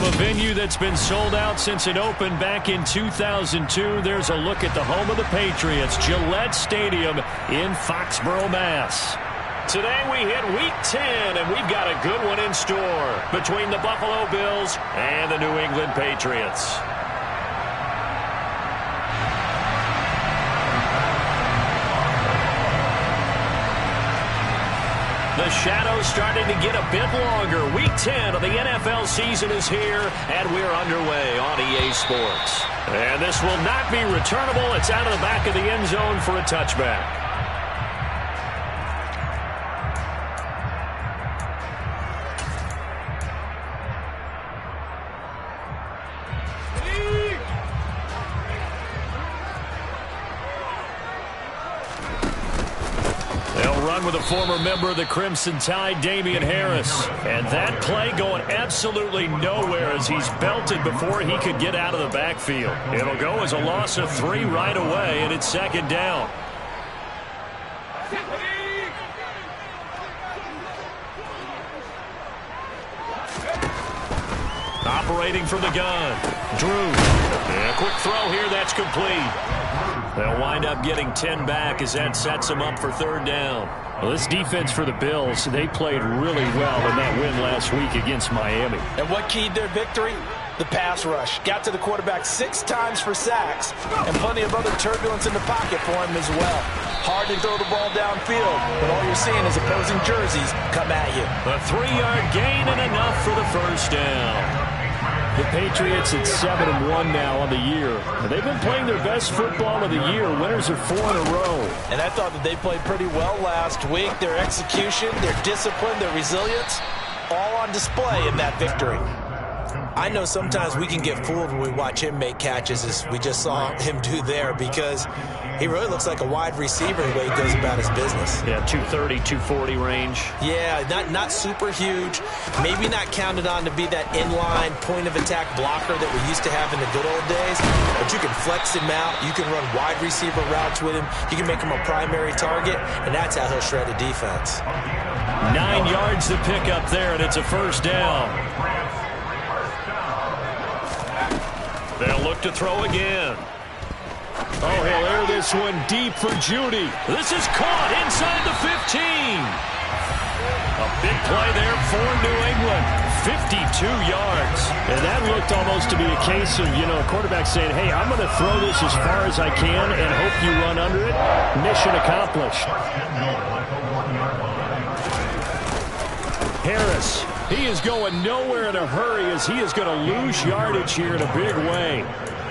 From a venue that's been sold out since it opened back in 2002, there's a look at the home of the Patriots, Gillette Stadium in Foxborough, Mass. Today we hit Week 10, and we've got a good one in store between the Buffalo Bills and the New England Patriots. The shadow's starting to get a bit longer. Week 10 of the NFL season is here, and we're underway on EA Sports. And this will not be returnable. It's out of the back of the end zone for a touchback. With a former member of the Crimson Tide, Damian Harris. And that play going absolutely nowhere as he's belted before he could get out of the backfield. It'll go as a loss of 3 right away, and it's second down. Operating from the gun. Drew. And a quick throw here. That's complete. They'll wind up getting 10 back as that sets them up for third down. Well, this defense for the Bills, they played really well in that win last week against Miami. And what keyed their victory? The pass rush. Got to the quarterback 6 times for sacks, and plenty of other turbulence in the pocket for him as well. Hard to throw the ball downfield, but all you're seeing is opposing jerseys come at you. A 3-yard gain and enough for the first down. The Patriots at 7-1 now on the year. They've been playing their best football of the year. Winners of 4 in a row. And I thought that they played pretty well last week. Their execution, their discipline, their resilience, all on display in that victory. I know sometimes we can get fooled when we watch him make catches, as we just saw him do there, because he really looks like a wide receiver the way he goes about his business. Yeah, 230, 240 range. Yeah, not super huge. Maybe not counted on to be that inline point-of-attack blocker that we used to have in the good old days, but you can flex him out. You can run wide receiver routes with him. You can make him a primary target, and that's how he'll shred a defense. 9 yards to pick up there, and it's a first down. They'll look to throw again. Oh, he'll air this one deep for Judy. This is caught inside the 15. A big play there for New England. 52 yards. And that looked almost to be a case of, a quarterback saying, hey, I'm going to throw this as far as I can and hope you run under it. Mission accomplished. Harris. He is going nowhere in a hurry as he is going to lose yardage here in a big way.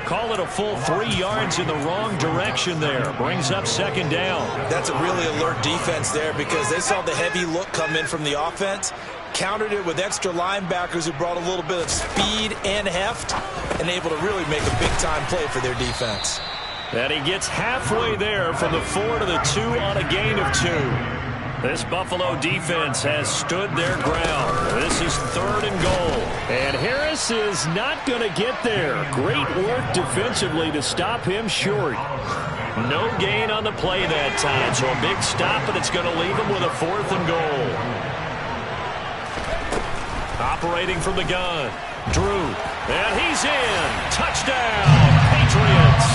Call it a full 3 yards in the wrong direction there. Brings up second down. That's a really alert defense there because they saw the heavy look come in from the offense, countered it with extra linebackers who brought a little bit of speed and heft, and able to really make a big-time play for their defense. And he gets halfway there from the 4 to the 2 on a gain of 2. This Buffalo defense has stood their ground. This is 3rd and goal. And Harris is not going to get there. Great work defensively to stop him short. No gain on the play that time, so a big stop, and it's going to leave him with a 4th and goal. Operating from the gun. Drew. And he's in. Touchdown, Patriots.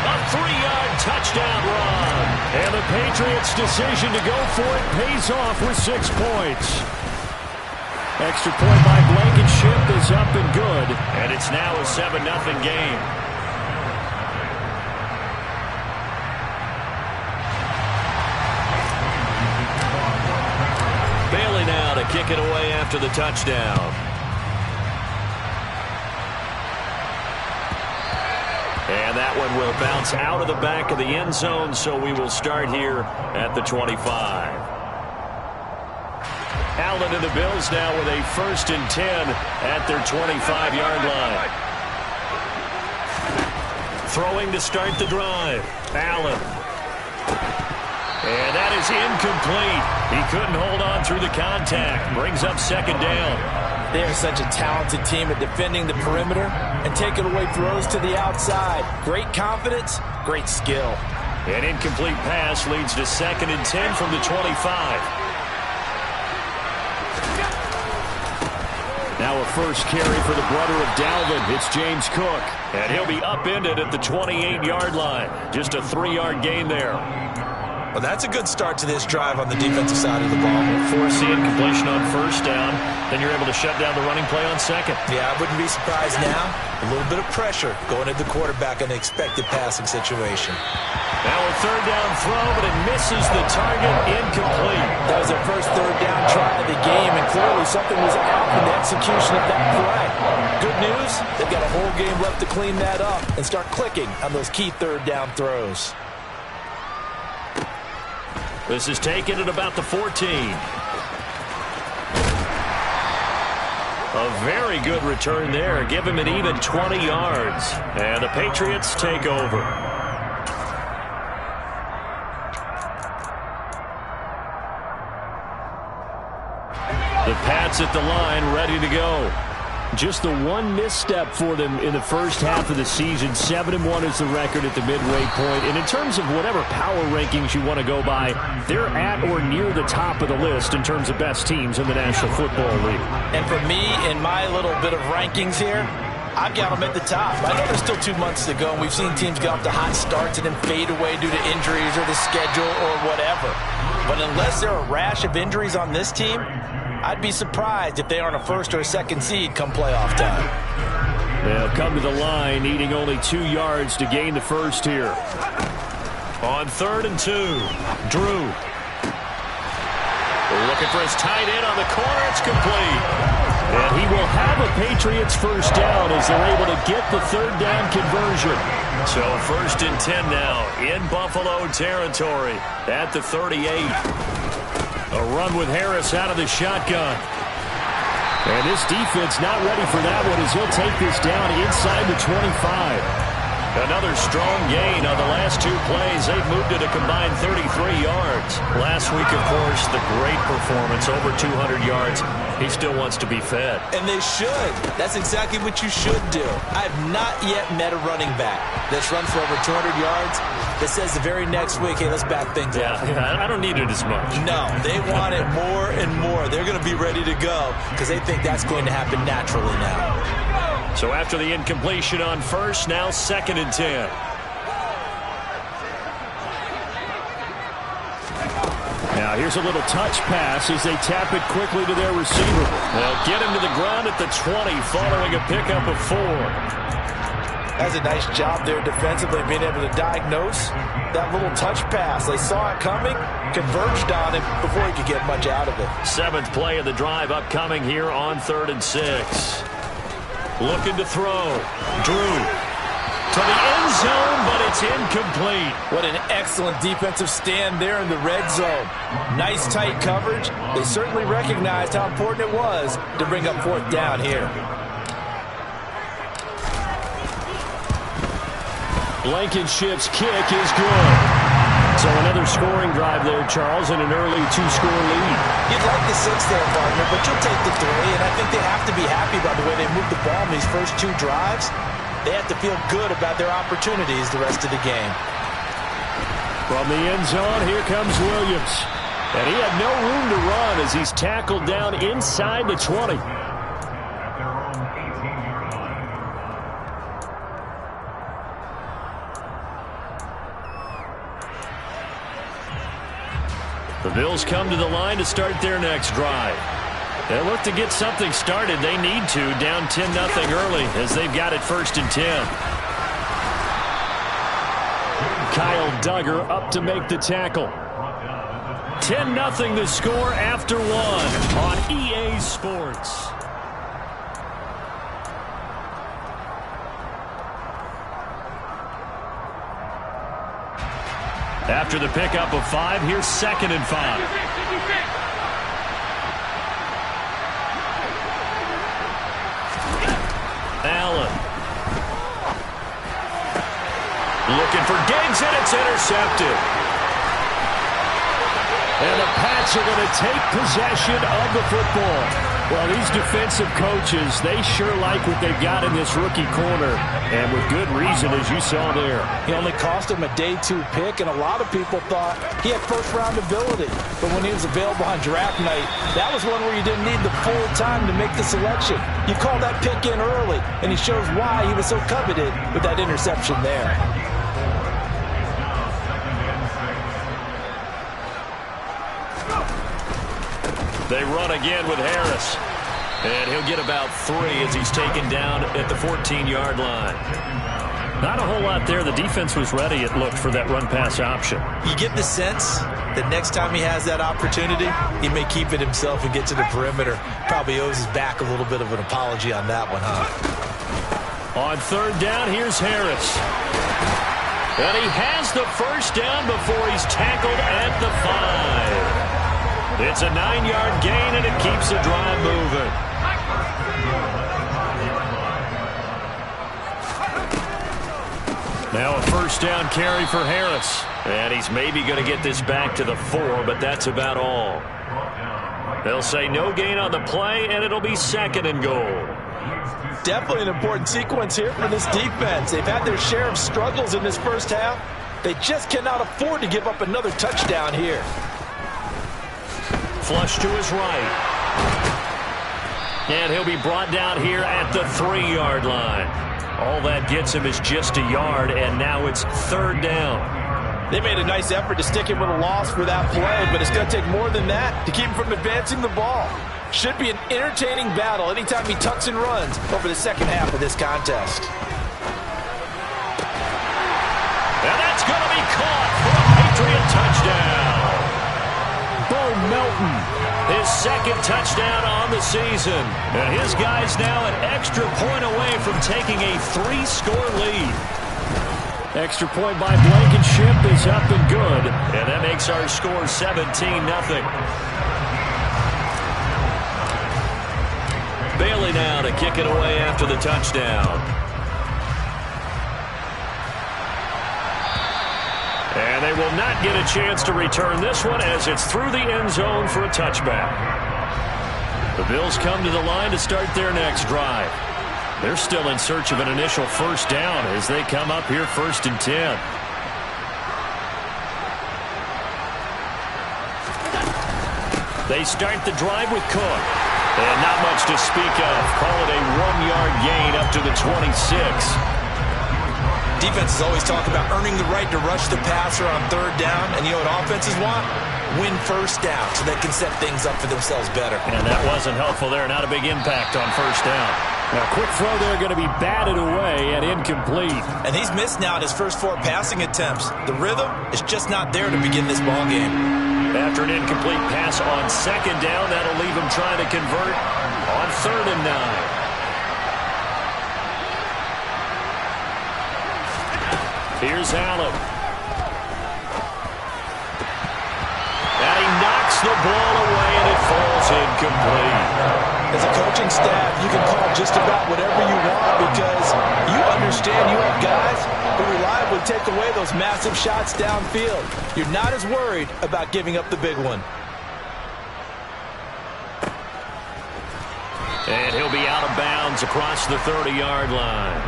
A 3-yard touchdown run. And the Patriots' decision to go for it pays off with 6 points. Extra point by Blankenship is up and good. And it's now a 7-0 game. Bailey now to kick it away after the touchdown. And that one will bounce out of the back of the end zone, so we will start here at the 25. Allen and the Bills now with a 1st and 10 at their 25-yard line. Throwing to start the drive. Allen. And that is incomplete. He couldn't hold on through the contact. Brings up second down. They are such a talented team at defending the perimeter and taking away throws to the outside. Great confidence, great skill. An incomplete pass leads to 2nd and 10 from the 25. Now a first carry for the brother of Dalvin. It's James Cook. And he'll be upended at the 28-yard line. Just a 3-yard gain there. Well, that's a good start to this drive on the defensive side of the ball. Force the incompletion on first down. Then you're able to shut down the running play on second. Yeah, I wouldn't be surprised now. A little bit of pressure going at the quarterback in an expected passing situation. Now a third down throw, but it misses the target, incomplete. That was their first third down try of the game, and clearly something was off in the execution of that play. Good news, they've got a whole game left to clean that up and start clicking on those key third down throws. This is taken at about the 14. A very good return there. Give him an even 20 yards. And the Patriots take over. The Pats at the line, ready to go. Just the one misstep for them in the first half of the season. 7-1 is the record at the midway point. And in terms of whatever power rankings you want to go by, they're at or near the top of the list in terms of best teams in the National Football League. And for me, in my little bit of rankings here, I've got them at the top. I know there's still 2 months to go, and we've seen teams get off to hot starts and then fade away due to injuries or the schedule or whatever. But unless there are a rash of injuries on this team, I'd be surprised if they aren't a first or a second seed come playoff time. They'll come to the line, needing only 2 yards to gain the first here. On 3rd and 2, Drew. Looking for his tight end on the corner. It's complete. And he will have a Patriots first down as they're able to get the third down conversion. So 1st and 10 now in Buffalo territory at the 38. A run with Harris out of the shotgun. And this defense not ready for that one as he'll take this down inside the 25. Another strong gain on the last 2 plays. They've moved it a combined 33 yards. Last week, of course, the great performance, over 200 yards. He still wants to be fed. And they should. That's exactly what you should do. I've not yet met a running back that's run for over 200 yards that says the very next week, hey, let's back things up. Yeah, I don't need it as much. No, they want it more and more. They're going to be ready to go because they think that's going to happen naturally now. So after the incompletion on first, now 2nd and 10. Now here's a little touch pass as they tap it quickly to their receiver. They'll get him to the ground at the 20 following a pickup of 4. That's a nice job there defensively, being able to diagnose that little touch pass. They saw it coming, converged on it before he could get much out of it. 7th play of the drive upcoming here on 3rd and 6. Looking to throw. Drew to the end zone, but it's incomplete. What an excellent defensive stand there in the red zone. Nice tight coverage. They certainly recognized how important it was to bring up 4th down here. Blankenship's kick is good. So another scoring drive there, Charles, and an early 2-score lead. You'd like the 6 there, partner, but you'll take the 3, and I think they have to be happy about the way they moved the ball in these first 2 drives. They have to feel good about their opportunities the rest of the game. From the end zone, here comes Williams. And he had no room to run as he's tackled down inside the 20. The Bills come to the line to start their next drive. They look to get something started. They need to, down 10-0 early as they've got it 1st and 10. Kyle Duggar up to make the tackle. 10-0 the score after 1 on EA Sports. After the pickup of 5, here's 2nd and 5. Allen. Looking for Diggs, and it's intercepted. And the Pats are going to take possession of the football. Well, these defensive coaches, they sure like what they've got in this rookie corner, and with good reason, as you saw there. He only cost him a day 2 pick, and a lot of people thought he had first-round ability. But when he was available on draft night, that was one where you didn't need the full time to make the selection. You called that pick in early, and he shows why he was so coveted with that interception there. They run again with Harris. And he'll get about 3 as he's taken down at the 14-yard line. Not a whole lot there. The defense was ready, it looked, for that run-pass option. You get the sense that next time he has that opportunity, he may keep it himself and get to the perimeter. Probably owes his back a little bit of an apology on that one, huh? On 3rd down, here's Harris. And he has the first down before he's tackled at the 5. It's a 9-yard gain, and it keeps the drive moving. Now a first down carry for Harris. And he's maybe going to get this back to the 4, but that's about all. They'll say no gain on the play, and it'll be 2nd and goal. Definitely an important sequence here for this defense. They've had their share of struggles in this first half. They just cannot afford to give up another touchdown here. Flush to his right. And he'll be brought down here at the 3-yard line. All that gets him is just a yard, and now it's 3rd down. They made a nice effort to stick him with a loss for that play, but it's going to take more than that to keep him from advancing the ball. Should be an entertaining battle anytime he tucks and runs over the second half of this contest. And that's going to be caught for a Patriot touchdown. Bo Melton, his 2nd touchdown on the season. And his guy's now an extra point away from taking a 3-score lead. Extra point by Blankenship is up and good. And that makes our score 17-0. Bailey now to kick it away after the touchdown. And they will not get a chance to return this one as it's through the end zone for a touchback. The Bills come to the line to start their next drive. They're still in search of an initial first down as they come up here 1st and 10. They start the drive with Cook. And not much to speak of. Call it a 1-yard gain up to the 26. Defenses always talk about earning the right to rush the passer on 3rd down. And you know what offenses want? Win first down so they can set things up for themselves better. And that wasn't helpful there. Not a big impact on first down. Now, quick throw there going to be batted away and incomplete. And he's missed now in his first 4 passing attempts. The rhythm is just not there to begin this ball game. After an incomplete pass on 2nd down, that'll leave him trying to convert on 3rd and 9. Here's Allen. And he knocks the ball away, and it falls incomplete. As a coaching staff, you can call just about whatever you want because you understand you have guys who reliably take away those massive shots downfield. You're not as worried about giving up the big one. And he'll be out of bounds across the 30-yard line.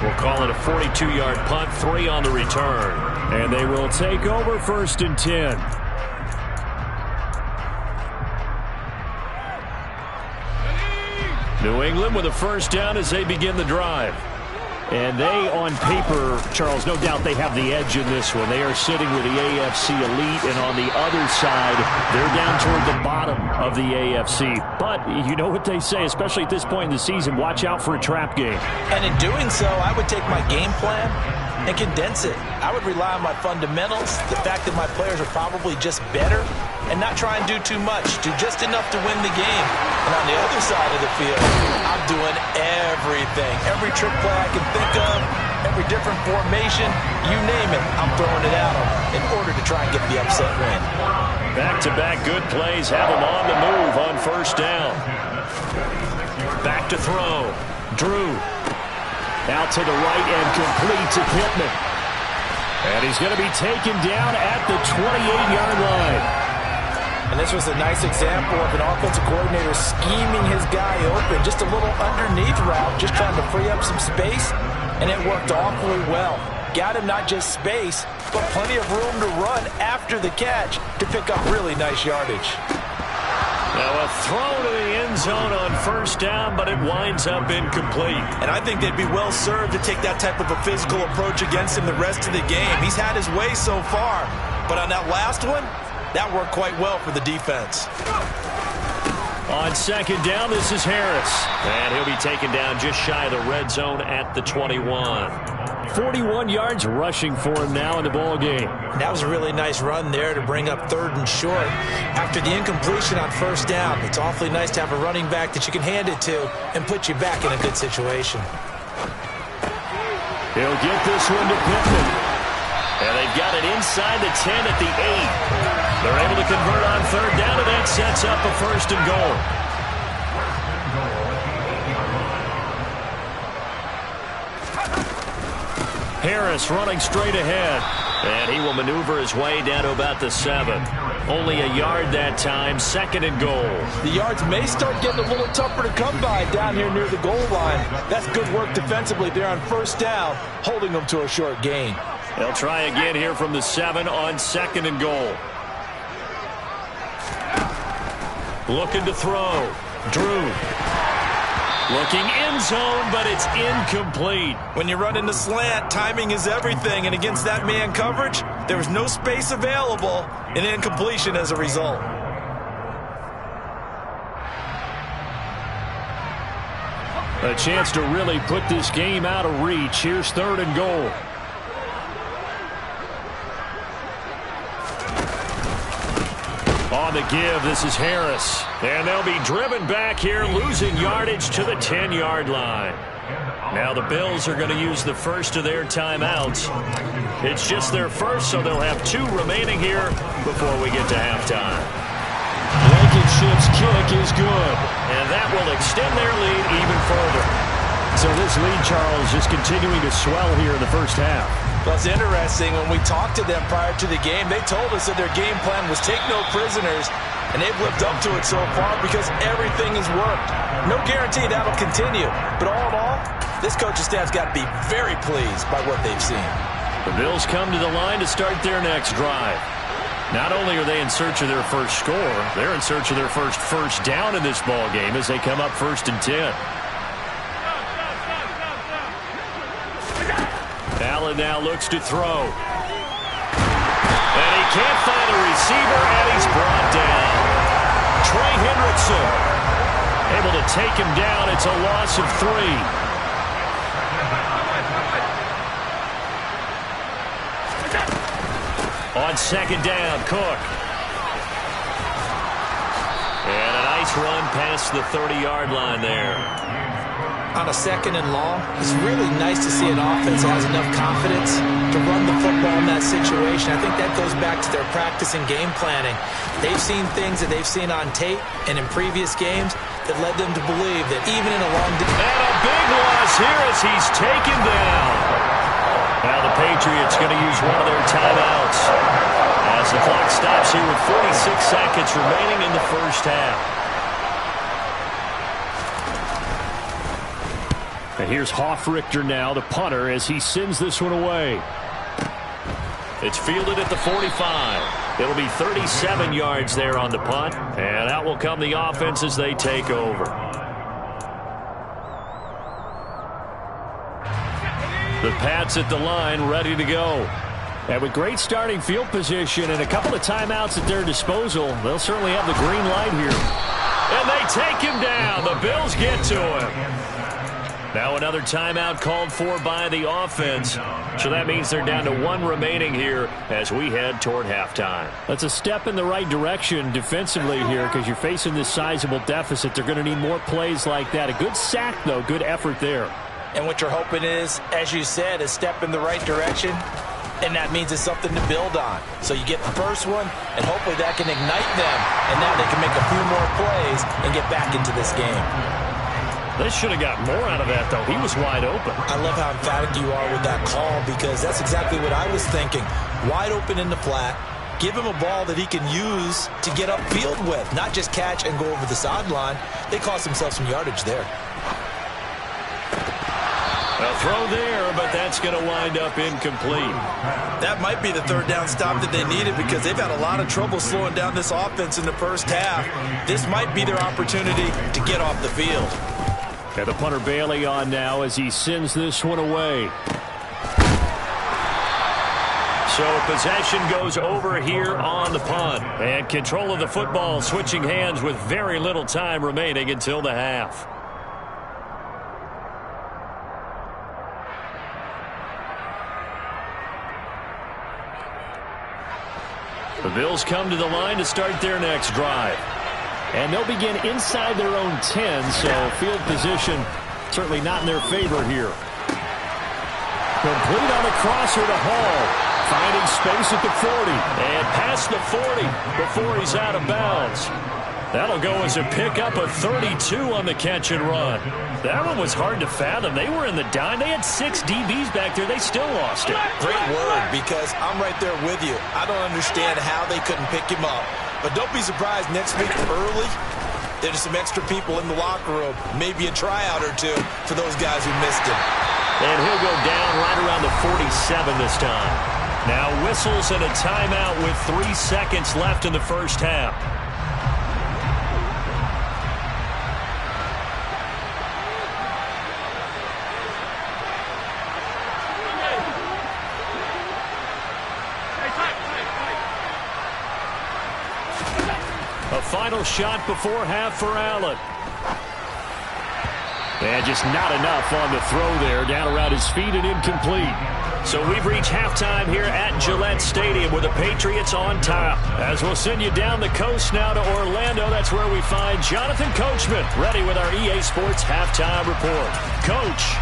We'll call it a 42-yard punt, 3 on the return. And they will take over 1st and 10. New England with a first down as they begin the drive. And they, on paper, Charles, no doubt they have the edge in this one. They are sitting with the AFC elite, and on the other side, they're down toward the bottom of the AFC. But you know what they say, especially at this point in the season, watch out for a trap game. And in doing so, I would take my game plan and condense it. I would rely on my fundamentals, the fact that my players are probably just better, and not try and do too much, do just enough to win the game. And on the other side of the field, I'm doing everything. Every trick play I can think of, every different formation, you name it, I'm throwing it at them in order to try and get the upset win. Back-to-back good plays have them on the move on first down. Back to throw. Drew. Out to the right and complete to Pittman. And he's going to be taken down at the 28-yard line. And this was a nice example of an offensive coordinator scheming his guy open. Just a little underneath route, just trying to free up some space, and it worked awfully well. Got him not just space, but plenty of room to run after the catch to pick up really nice yardage. Now a throw to the end zone on first down, but it winds up incomplete. And I think they'd be well served to take that type of a physical approach against him the rest of the game. He's had his way so far, but on that last one, that worked quite well for the defense. On second down, this is Harris. And he'll be taken down just shy of the red zone at the 21. 41 yards rushing for him now in the ball game. That was a really nice run there to bring up 3rd and short. After the incompletion on first down, it's awfully nice to have a running back that you can hand it to and put you back in a good situation. He'll get this one to Pittman. And they've got it inside the 10 at the 8. They're able to convert on 3rd down, and that sets up a 1st and goal. Harris running straight ahead. And he will maneuver his way down to about the 7. Only a yard that time, 2nd and goal. The yards may start getting a little tougher to come by down here near the goal line. That's good work defensively there on first down, holding them to a short gain. They'll try again here from the 7 on 2nd and goal. Looking to throw. Drew. Looking end zone, but it's incomplete. When you run into slant, timing is everything, and against that man coverage, there was no space available, and incompletion as a result. A chance to really put this game out of reach. Here's 3rd and goal. On the give, this is Harris. And they'll be driven back here, losing yardage to the 10-yard line. Now the Bills are going to use the first of their timeouts. It's just their first, so they'll have 2 remaining here before we get to halftime. Blankenship's kick is good, and that will extend their lead even further. So this lead, Charles, just continuing to swell here in the first half. Well, it's interesting. When we talked to them prior to the game, they told us that their game plan was take no prisoners, and they've lived up to it so far because everything has worked. No guarantee that'll continue, but all in all, this coaching staff's got to be very pleased by what they've seen. The Bills come to the line to start their next drive. Not only are they in search of their first score, they're in search of their first down in this ball game as they come up 1st and 10. Allen now looks to throw. And he can't find a receiver, and he's brought down. Trey Hendrickson able to take him down. It's a loss of 3. On 2nd down, Cook. And a nice run past the 30-yard line there. On a 2nd and long, it's really nice to see an offense that has enough confidence to run the football in that situation. I think that goes back to their practice and game planning. They've seen things that they've seen on tape and in previous games that led them to believe that even in a long... And a big loss here as he's taken down. Now the Patriots going to use one of their timeouts as the clock stops here with 46 seconds remaining in the first half. And here's Hoffrichter now, the punter, as he sends this one away. It's fielded at the 45. It'll be 37 yards there on the punt, and out will come the offense as they take over. The Pats at the line, ready to go. And with great starting field position and a couple of timeouts at their disposal, they'll certainly have the green light here. And they take him down. The Bills get to him. Now another timeout called for by the offense. So that means they're down to 1 remaining here as we head toward halftime. That's a step in the right direction defensively here because you're facing this sizable deficit. They're going to need more plays like that. A good sack, though. Good effort there. And what you're hoping is, as you said, a step in the right direction. And that means it's something to build on. So you get the first one, and hopefully that can ignite them. And now they can make a few more plays and get back into this game. They should have got more out of that, though. He was wide open. I love how emphatic you are with that call because that's exactly what I was thinking. Wide open in the flat. Give him a ball that he can use to get upfield with, not just catch and go over the sideline. They cost themselves some yardage there. A throw there, but that's going to wind up incomplete. That might be the third down stop that they needed because they've had a lot of trouble slowing down this offense in the first half. This might be their opportunity to get off the field. And the punter Bailey on now as he sends this one away. So possession goes over here on the punt. And control of the football switching hands with very little time remaining until the half. The Bills come to the line to start their next drive. And they'll begin inside their own 10, so field position certainly not in their favor here. Complete on the crosser to Hall. Finding space at the 40. And past the 40 before he's out of bounds. That'll go as a pickup of 32 on the catch and run. That one was hard to fathom. They were in the dime. They had 6 DBs back there. They still lost it. Great word, because I'm right there with you. I don't understand how they couldn't pick him up. But don't be surprised next week early, there's some extra people in the locker room. Maybe a tryout or two for those guys who missed him. And he'll go down right around the 47 this time. Now whistles and a timeout with 3 seconds left in the first half. A final shot before half for Allen. And just not enough on the throw there. Down around his feet and incomplete. So we've reached halftime here at Gillette Stadium with the Patriots on top. As we'll send you down the coast now to Orlando, that's where we find Jonathan Coachman ready with our EA Sports Halftime Report. Coach.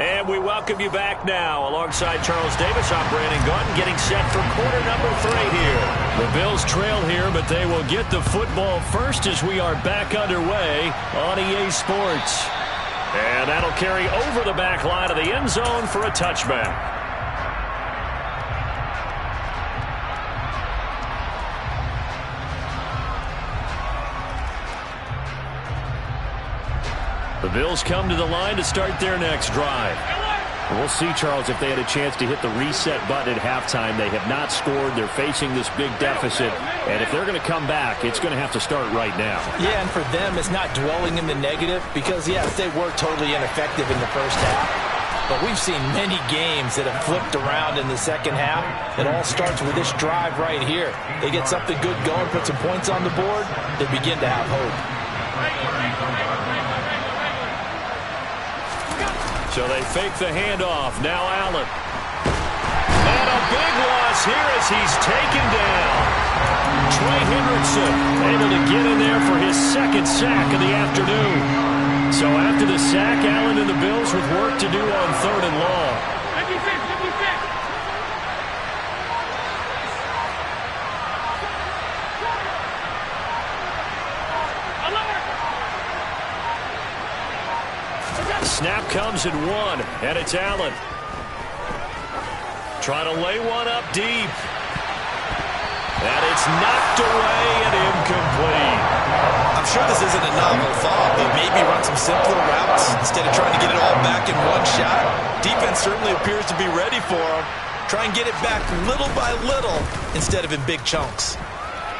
And we welcome you back now. Alongside Charles Davis, I'm Brandon Gaunton getting set for quarter number 3 here. The Bills trail here, but they will get the football first as we are back underway on EA Sports. And that'll carry over the back line of the end zone for a touchback. The Bills come to the line to start their next drive. We'll see, Charles, if they had a chance to hit the reset button at halftime. They have not scored. They're facing this big deficit. And if they're going to come back, it's going to have to start right now. Yeah, and for them, it's not dwelling in the negative because, yes, they were totally ineffective in the first half. But we've seen many games that have flipped around in the second half. It all starts with this drive right here. They get something good going, put some points on the board, they begin to have hope. So they fake the handoff. Now Allen. And a big loss here as he's taken down. Trey Hendrickson able to get in there for his second sack of the afternoon. So after the sack, Allen and the Bills with work to do on 3rd and long. Snap comes at 1, and it's Allen. Trying to lay one up deep. And it's knocked away and incomplete. I'm sure this isn't a novel thought, but maybe run some simpler routes instead of trying to get it all back in one shot. Defense certainly appears to be ready for him. Try and get it back little by little instead of in big chunks.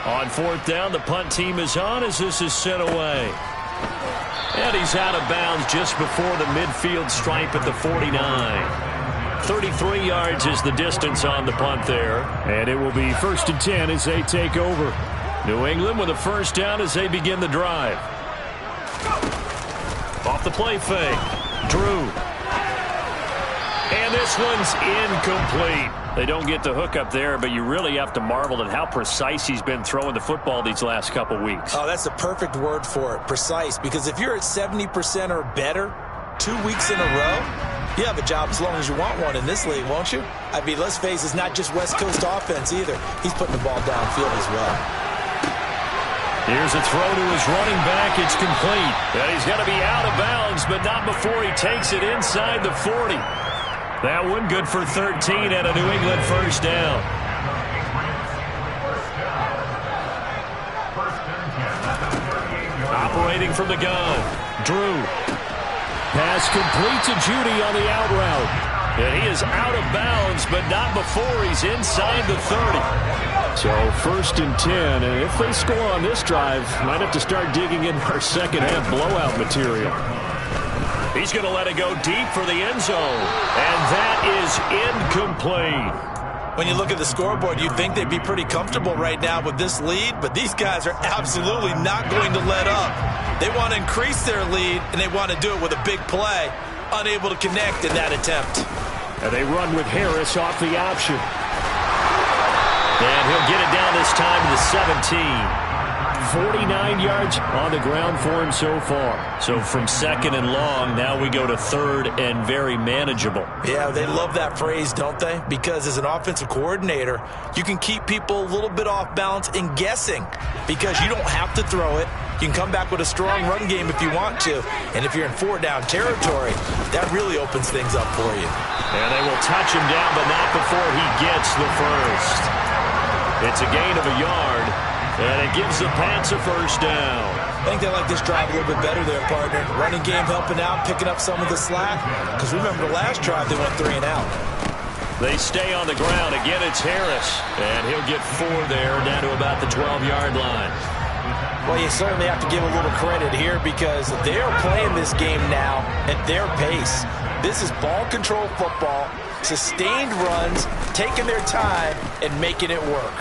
On 4th down, the punt team is on as this is sent away. And he's out of bounds just before the midfield stripe at the 49. 33 yards is the distance on the punt there. And it will be 1st and 10 as they take over. New England with a first down as they begin the drive. Off the play fake. Drew. And this one's incomplete. They don't get the hook up there, but you really have to marvel at how precise he's been throwing the football these last couple weeks. Oh, that's the perfect word for it, precise, because if you're at 70% or better 2 weeks in a row, you have a job as long as you want one in this league, won't you? I mean, let's face it, it's not just West Coast offense either. He's putting the ball downfield as well. Here's a throw to his running back. It's complete. And he's going to be out of bounds, but not before he takes it inside the 40. That one good for 13 and a New England first down. Operating from the gun. Drew. Pass complete to Judy on the out route. And he is out of bounds, but not before he's inside the 30. So 1st and 10, and if they score on this drive, might have to start digging in our second half blowout material. He's going to let it go deep for the end zone, and that is incomplete. When you look at the scoreboard, you'd think they'd be pretty comfortable right now with this lead, but these guys are absolutely not going to let up. They want to increase their lead, and they want to do it with a big play. Unable to connect in that attempt. And they run with Harris off the option. And he'll get it down this time to the 17. 49 yards on the ground for him so far. So from 2nd and long, now we go to 3rd and very manageable. Yeah, they love that phrase, don't they? Because as an offensive coordinator, you can keep people a little bit off balance and guessing because you don't have to throw it. You can come back with a strong run game if you want to. And if you're in 4-down territory, that really opens things up for you. And they will touch him down, but not before he gets the first. It's a gain of a yard, and it gives the Pats a first down. I think they like this drive a little bit better there, partner. Running game helping out, picking up some of the slack. Because remember the last drive, they went 3 and out. They stay on the ground. Again, it's Harris. And he'll get 4 there, down to about the 12-yard line. Well, you certainly have to give a little credit here because they're playing this game now at their pace. This is ball control football, sustained runs, taking their time, and making it work.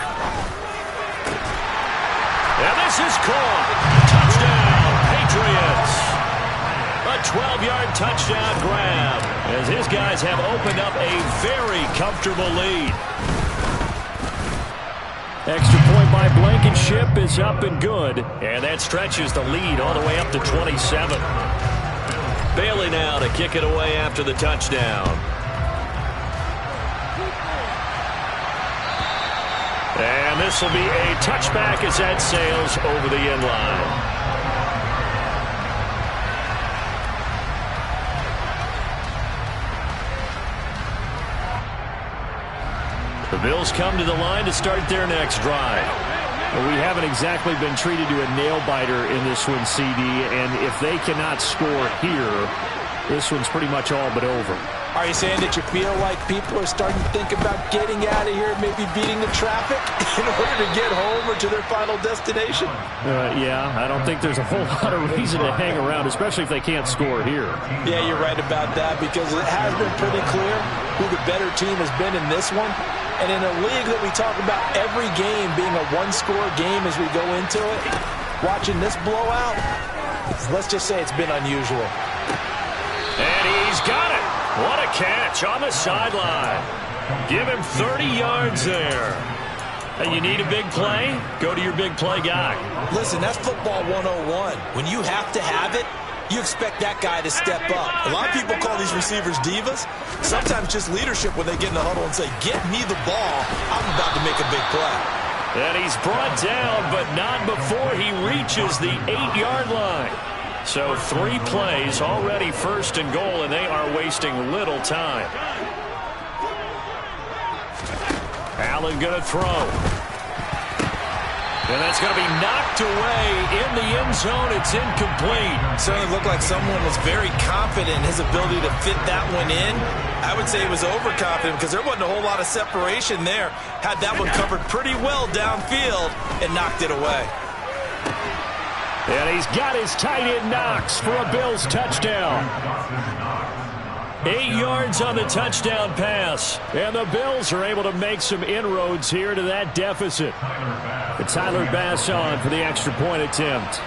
And this is caught. Touchdown, Patriots. A 12-yard touchdown grab as his guys have opened up a very comfortable lead. Extra point by Blankenship is up and good. And that stretches the lead all the way up to 27. Bailey now to kick it away after the touchdown. And this will be a touchback as that sails over the end line. The Bills come to the line to start their next drive. Well, we haven't exactly been treated to a nail-biter in this one, CD, and if they cannot score here, this one's pretty much all but over. Are you saying that you feel like people are starting to think about getting out of here, maybe beating the traffic in order to get home or to their final destination? Yeah, I don't think there's a whole lot of reason to hang around, especially if they can't score here. Yeah, you're right about that because it has been pretty clear who the better team has been in this one. And in a league that we talk about every game being a one-score game as we go into it, watching this blowout, let's just say it's been unusual. And he's got it. What a catch on the sideline. Give him 30 yards there. Hey, you need a big play? Go to your big play guy. Listen, that's football 101. When you have to have it, you expect that guy to step up. A lot of people call these receivers divas. Sometimes just leadership when they get in the huddle and say, get me the ball. I'm about to make a big play. And he's brought down, but not before he reaches the 8-yard line. So 3 plays, already 1st and goal, and they are wasting little time. Allen going to throw. And that's going to be knocked away in the end zone. It's incomplete. Certainly looked like someone was very confident in his ability to fit that one in. I would say he was overconfident because there wasn't a whole lot of separation there. Had that one covered pretty well downfield and knocked it away. And he's got his tight end Knox for a Bills touchdown. 8 yards on the touchdown pass. And the Bills are able to make some inroads here to that deficit. And Tyler Bass on for the extra point attempt.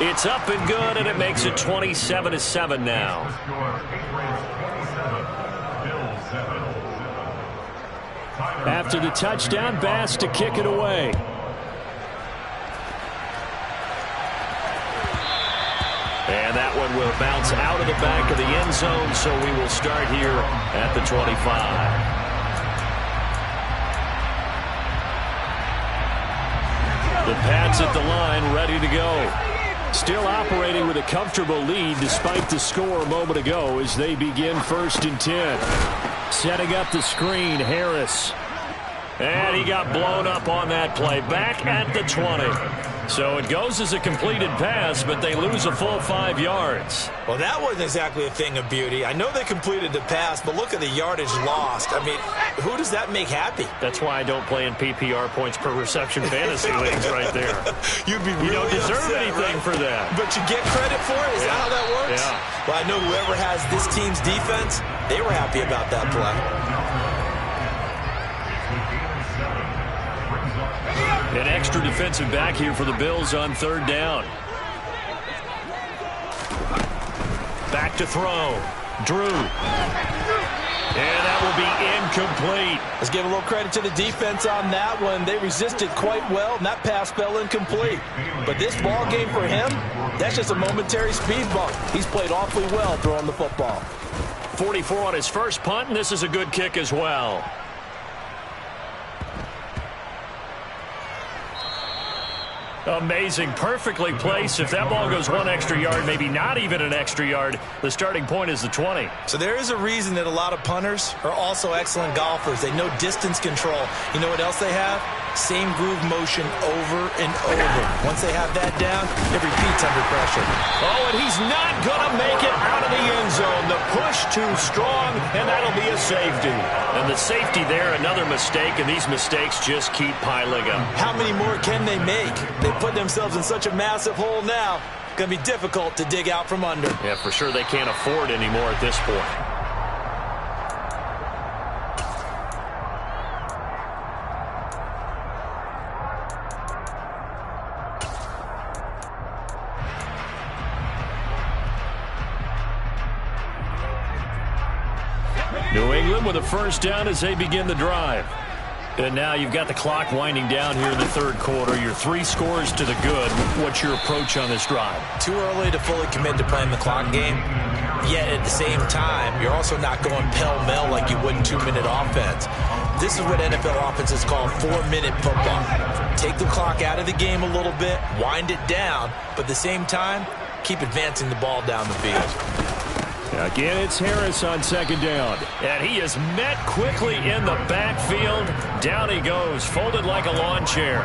It's up and good, and it makes it 27-7 now. After the touchdown, Bass to kick it away. And that one will bounce out of the back of the end zone, so we will start here at the 25. The Pats at the line, ready to go. Still operating with a comfortable lead despite the score a moment ago as they begin 1st and 10. Setting up the screen, Harris. And he got blown up on that play. Back at the 20. So it goes as a completed pass, but they lose a full 5 yards. Well, that wasn't exactly a thing of beauty. I know they completed the pass, but look at the yardage lost. I mean, who does that make happy? That's why I don't play in PPR points per reception fantasy leagues right there. You'd be really You don't deserve upset, anything right? for that. But you get credit for it? Is that how that works? Yeah. Well, I know whoever has this team's defense, they were happy about that play. An extra defensive back here for the Bills on 3rd down. Back to throw. Drew. And that will be incomplete. Let's give a little credit to the defense on that one. They resisted quite well, and that pass fell incomplete. But this ball game for him, that's just a momentary speed bump. He's played awfully well throwing the football. 44 on his first punt, and this is a good kick as well. Amazing, perfectly placed. If that ball goes 1 extra yard, maybe not even an extra yard, the starting point is the 20. So there is a reason that a lot of punters are also excellent golfers. They know distance control. You know what else they have? Same groove motion over and over. Once they have that down, it repeats under pressure. Oh, and he's not going to make it out of the end zone. The push too strong, and that'll be a safety. And the safety there, another mistake, and these mistakes just keep piling up. How many more can they make? They put themselves in such a massive hole now. Going to be difficult to dig out from under. Yeah, for sure they can't afford anymore at this point. New England with a 1st down as they begin the drive. And now you've got the clock winding down here in the 3rd quarter. Your 3 scores to the good. What's your approach on this drive? Too early to fully commit to playing the clock game. Yet at the same time, you're also not going pell-mell like you would in 2-minute offense. This is what NFL offenses call 4-minute football. Take the clock out of the game a little bit, wind it down, but at the same time, keep advancing the ball down the field. Again, it's Harris on 2nd down. And he is met quickly in the backfield. Down he goes, folded like a lawn chair.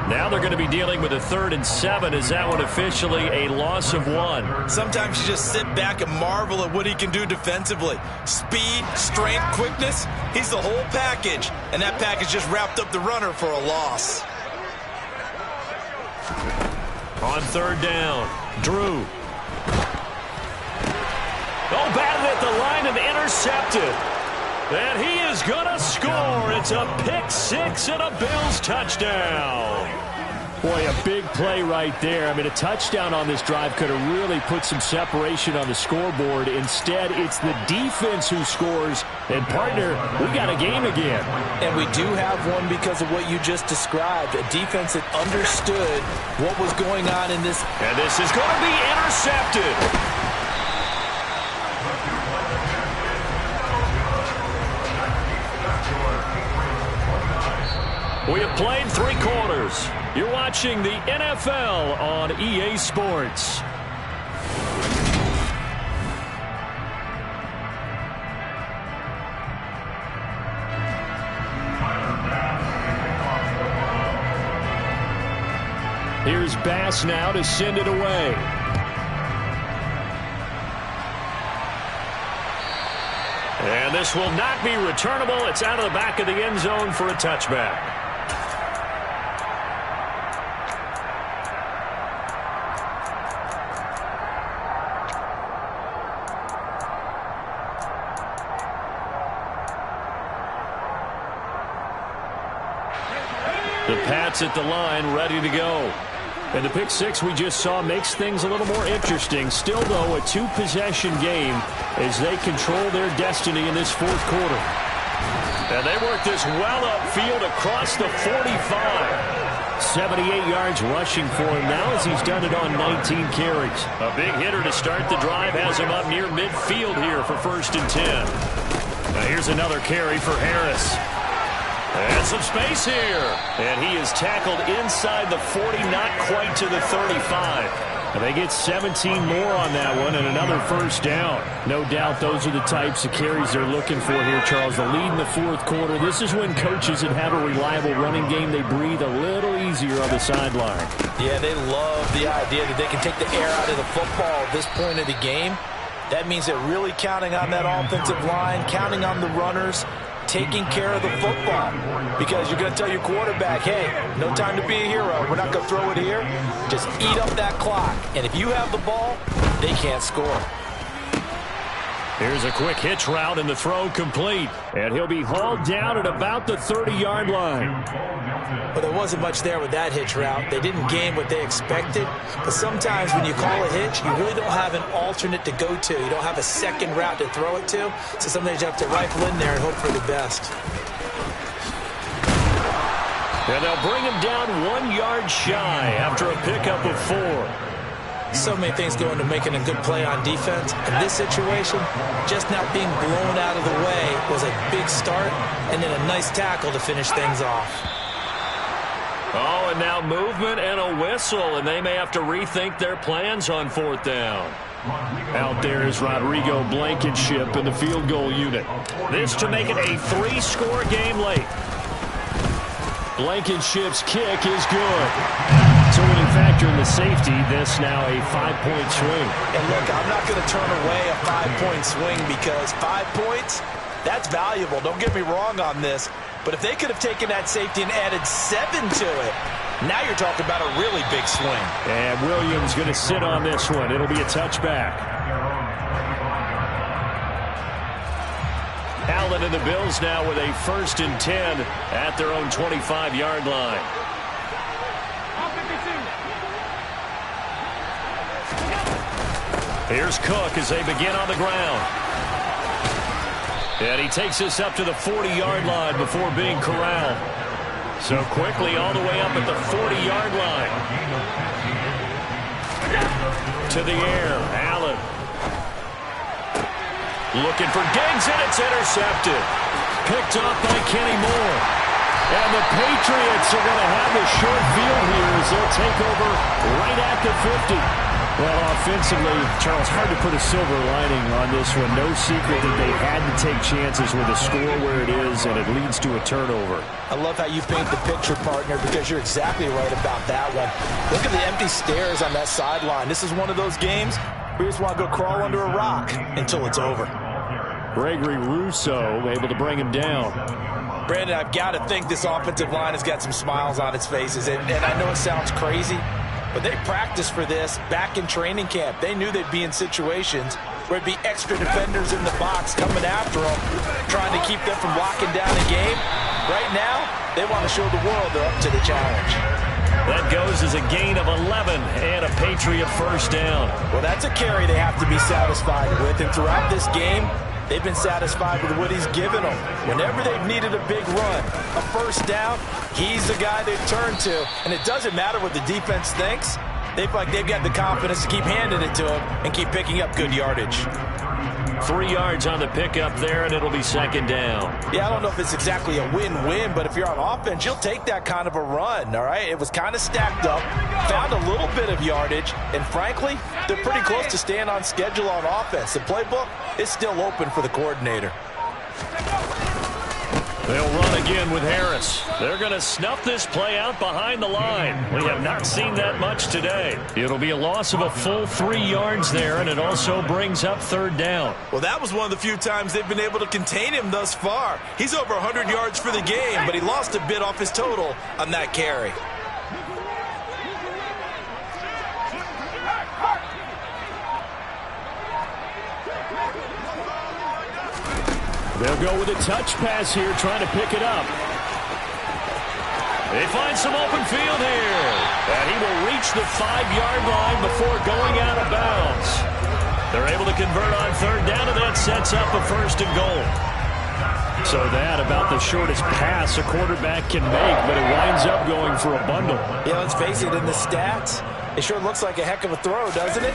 Now they're going to be dealing with a 3rd and 7. Is that one officially a loss of 1? Sometimes you just sit back and marvel at what he can do defensively. Speed, strength, quickness, he's the whole package. And that package just wrapped up the runner for a loss. On 3rd down, Drew. Oh, batted at the line and intercepted. And he is going to score. It's a pick 6 and a Bills touchdown. Boy, a big play right there. I mean, a touchdown on this drive could have really put some separation on the scoreboard. Instead, it's the defense who scores. And, partner, we got a game again. And we do have one because of what you just described. A defense that understood what was going on in this. And this is going to be intercepted. We have played 3 quarters. You're watching the NFL on EA Sports. Here's Bass now to send it away. And this will not be returnable. It's out of the back of the end zone for a touchback. The Pats at the line, ready to go. And the pick 6 we just saw makes things a little more interesting. Still, though, a 2-possession game as they control their destiny in this 4th quarter. And they work this well upfield across the 45. 78 yards rushing for him now as he's done it on 19 carries. A big hitter to start the drive has him up near midfield here for 1st and 10. Now here's another carry for Harris. And some space here. And he is tackled inside the 40, not quite to the 35. And they get 17 more on that one and another first down. No doubt those are the types of carries they're looking for here, Charles. The lead in the fourth quarter. This is when coaches that have a reliable running game, they breathe a little easier on the sideline. Yeah, they love the idea that they can take the air out of the football at this point of the game. That means they're really counting on that offensive line, counting on the runners, taking care of the football, because you're going to tell your quarterback, hey, no time to be a hero. We're not going to throw it here. Just eat up that clock. And if you have the ball, they can't score. Here's a quick hitch route and the throw complete. And he'll be hauled down at about the 30-yard line. But there wasn't much there with that hitch route. They didn't gain what they expected. But sometimes when you call a hitch, you really don't have an alternate to go to. You don't have a second route to throw it to. So sometimes you have to rifle in there and hope for the best. And they'll bring him down 1 yard shy after a pickup of 4. So many things go into making a good play on defense. In this situation, just not being blown out of the way was a big start, and then a nice tackle to finish things off. Oh, and now movement and a whistle, and they may have to rethink their plans on fourth down. Out there is Rodrigo Blankenship in the field goal unit. This to make it a 3-score game late. Blankenship's kick is good. So when you factor in the safety, this now a 5-point swing. And look, I'm not going to turn away a 5-point swing because 5 points, that's valuable. Don't get me wrong on this. But if they could have taken that safety and added 7 to it, now you're talking about a really big swing. And Williams going to sit on this one. It'll be a touchback. Allen and the Bills now with a 1st and 10 at their own 25-yard line. Here's Cook as they begin on the ground. And he takes us up to the 40-yard line before being corralled. So quickly all the way up at the 40-yard line. To the air, Allen. Looking for Diggs, and it's intercepted. Picked off by Kenny Moore. And the Patriots are going to have the short field here as they'll take over right at the 50. Well, offensively, Charles, hard to put a silver lining on this one. No secret that they had to take chances with the score where it is, and it leads to a turnover. I love how you paint the picture, partner, because you're exactly right about that one. Look at the empty stares on that sideline. This is one of those games where you just want to go crawl under a rock until it's over. Gregory Rousseau able to bring him down. Brandon, I've got to think this offensive line has got some smiles on its faces, and I know it sounds crazy, but they practiced for this back in training camp. They knew they'd be in situations where it'd be extra defenders in the box coming after them, trying to keep them from locking down the game. Right now, they want to show the world they're up to the challenge. That goes as a gain of 11 and a Patriot first down. Well, that's a carry they have to be satisfied with, and throughout this game, they've been satisfied with what he's given them. Whenever they've needed a big run, a first down, he's the guy they've turned to. And it doesn't matter what the defense thinks. They feel like they've got the confidence to keep handing it to him and keep picking up good yardage. 3 yards on the pickup there, and it'll be second down. Yeah, I don't know if it's exactly a win-win, but if you're on offense, you'll take that kind of a run, all right? It was kind of stacked up, found a little bit of yardage, and frankly, they're pretty close to staying on schedule on offense. The playbook is still open for the coordinator. They'll run again with Harris. They're going to snuff this play out behind the line. We have not seen that much today. It'll be a loss of a full 3 yards there, and it also brings up third down. Well, that was one of the few times they've been able to contain him thus far. He's over 100 yards for the game, but he lost a bit off his total on that carry. They'll go with a touch pass here, trying to pick it up. They find some open field here. And he will reach the 5-yard line before going out of bounds. They're able to convert on third down, and that sets up a 1st and goal. So that about the shortest pass a quarterback can make, but it winds up going for a bundle. Yeah, let's face it, in the stats, it sure looks like a heck of a throw, doesn't it?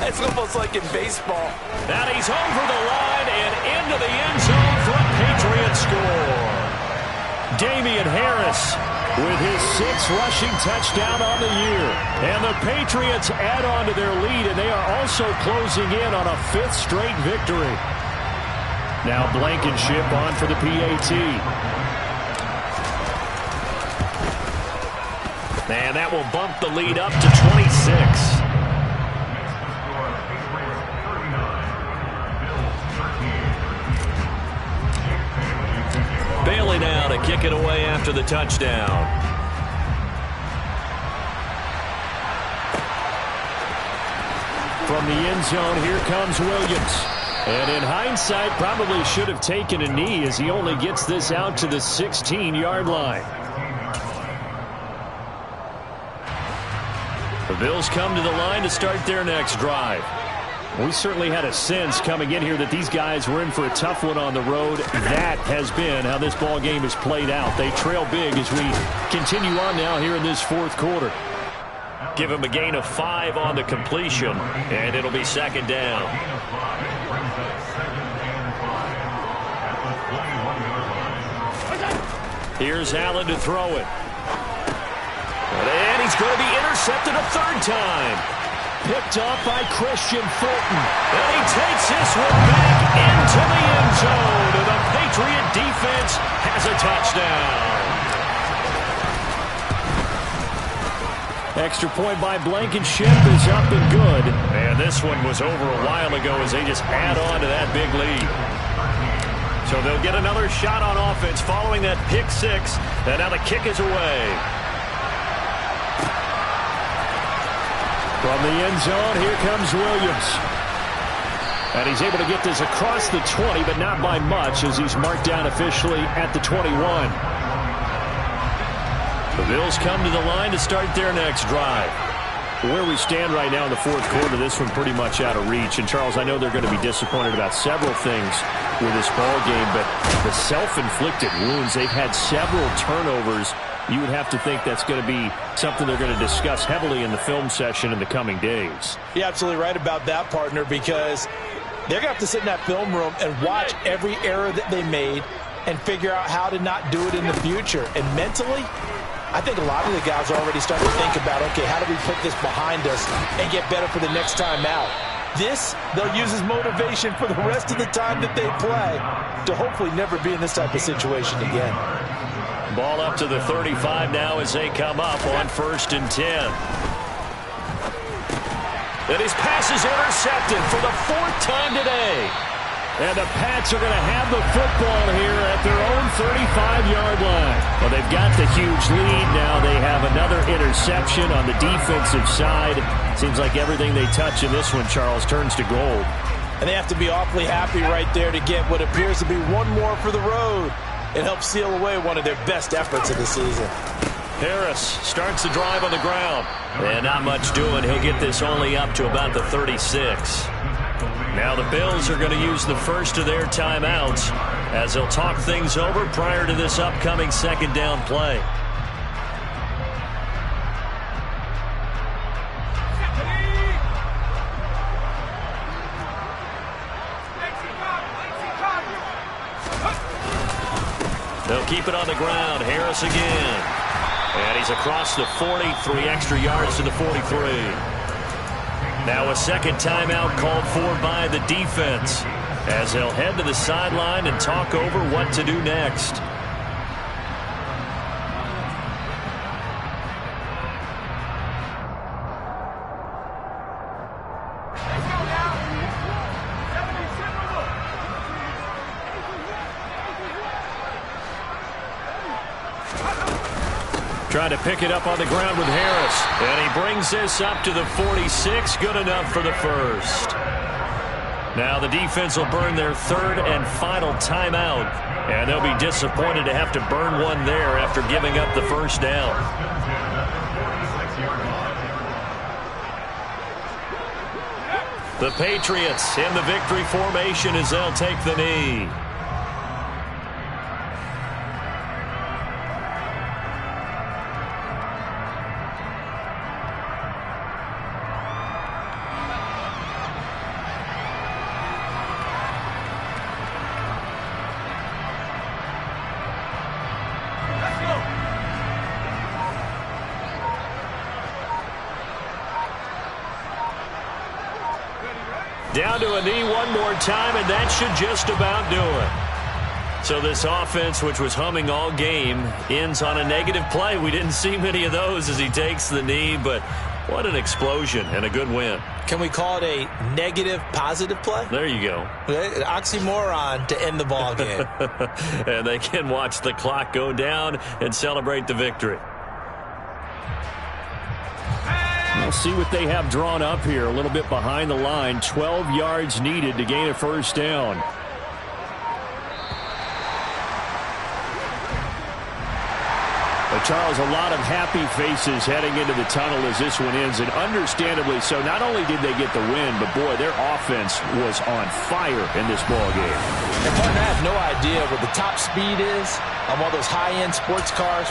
It's almost like in baseball. And he's over the line and into the end zone for a Patriot score. Damian Harris with his 6th rushing touchdown on the year. And the Patriots add on to their lead, and they are also closing in on a 5th straight victory. Now Blankenship on for the PAT. And that will bump the lead up to 26. Bailey now to kick it away after the touchdown. From the end zone, here comes Williams. And in hindsight, probably should have taken a knee as he only gets this out to the 16-yard line. The Bills come to the line to start their next drive. We certainly had a sense coming in here that these guys were in for a tough one on the road. That has been how this ball game has played out. They trail big as we continue on now here in this 4th quarter. Give him a gain of 5 on the completion, and it'll be 2nd down. Here's Allen to throw it. And he's going to be intercepted a 3rd time. Picked off by Christian Fulton. And he takes this one back into the end zone. And the Patriot defense has a touchdown. Extra point by Blankenship is up and good. And this one was over a while ago as they just add on to that big lead. So they'll get another shot on offense following that pick 6. And now the kick is away. From the end zone, here comes Williams. And he's able to get this across the 20, but not by much as he's marked down officially at the 21. The Bills come to the line to start their next drive. Where we stand right now in the 4th quarter, this one pretty much out of reach. And, Charles, I know they're going to be disappointed about several things with this ball game, but the self-inflicted wounds, they've had several turnovers. You would have to think that's going to be something they're going to discuss heavily in the film session in the coming days. You're absolutely right about that, partner, because they're going to have to sit in that film room and watch every error that they made and figure out how to not do it in the future. And mentally, I think a lot of the guys are already starting to think about, okay, how do we put this behind us and get better for the next time out? This, they'll use as motivation for the rest of the time that they play to hopefully never be in this type of situation again. Ball up to the 35 now as they come up on 1st and 10. And his pass is intercepted for the 4th time today. And the Pats are going to have the football here at their own 35-yard line. Well, they've got the huge lead now. They have another interception on the defensive side. Seems like everything they touch in this one, Charles, turns to gold. And they have to be awfully happy right there to get what appears to be one more for the road. It helps seal away one of their best efforts of the season. Harris starts the drive on the ground. And not much doing. He'll get this only up to about the 36. Now the Bills are going to use the first of their timeouts as they'll talk things over prior to this upcoming 2nd down play. They'll keep it on the ground. Harris again. And he's across the 40, 3 extra yards to the 43. Now a 2nd timeout called for by the defense as they'll head to the sideline and talk over what to do next. Trying to pick it up on the ground with Harris. And he brings this up to the 46. Good enough for the 1st. Now the defense will burn their 3rd and final timeout. And they'll be disappointed to have to burn one there after giving up the 1st down. The Patriots in the victory formation as they'll take the knee. Down to a knee one more time, and that should just about do it. So this offense, which was humming all game, ends on a negative play. We didn't see many of those as he takes the knee, but what an explosion and a good win. Can we call it a negative positive play? There you go. An oxymoron to end the ball game. And they can watch the clock go down and celebrate the victory. We'll see what they have drawn up here. A little bit behind the line. 12 yards needed to gain a first down. But Charles, a lot of happy faces heading into the tunnel as this one ends, and understandably so. Not only did they get the win, but boy, their offense was on fire in this ball game. And partner, I have no idea what the top speed is on one of those high-end sports cars.